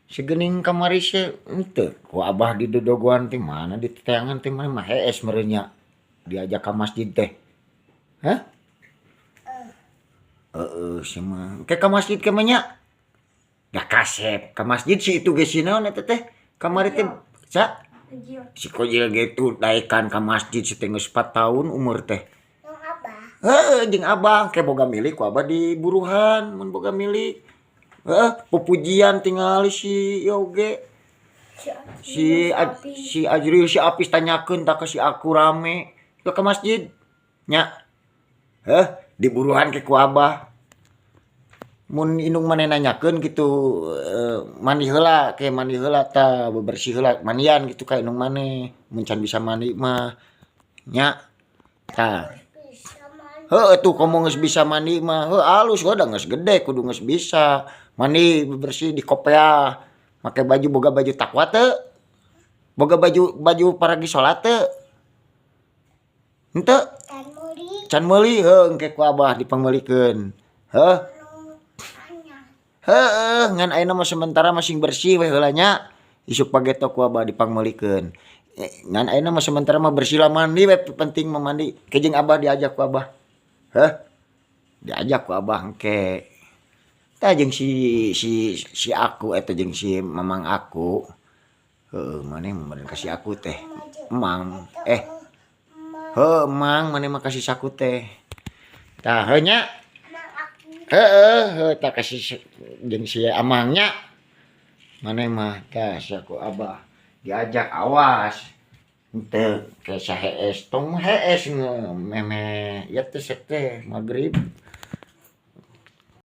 Segening kamari ente ku abah di dodogoan teh mana di teteangan teh mana mah hees merenya diajak ke masjid teh. Hah? Si mah ke masjid ke nya. Ya kasep ke masjid si itu ge sinaon eta teh? Kamari teh sa si kojil gitu daikan ke masjid si teh geus 4 tahun umur teh. Yang abah. Jeung abah ke boga milik ku abah di buruhan mun boga milik. Pupujian tinggal si Yoge. Si Ajril si Apis tanyakeun tak si aku rame ke masjid nya. Di buruhan ke ku abah. Mun indung maneh nanyakeun kitu mandi heula ke mandi heula tah bebersih heula mandian gitu ka indung maneh mun can bisa mandi mah nya tah tuh komo geus bisa mandi mah alus goda geus gede kudu geus bisa mandi bebersih di kopea make baju boga baju takwa teu boga baju paragi salat teu henteu can meuli engke ku abah dipangmeulikeun ngan ayeuna mah sementara masing bersih we heula nya isuk pageto ku abah dipangmeulikeun ngan ayeuna mah sementara mah bersih lah mandi we penting mah mandi ke jeung abah diajak ku abah diajak ku abah engke tah jeung si aku eta jeung si mamang aku maneh meureun kasih aku teh emang emang maneh mah kasih saku teh tah nya tak kasih jeung si amangnya maneh mah tah saku abah diajak awas henteu ke sahees tong hees meme ya teh magrib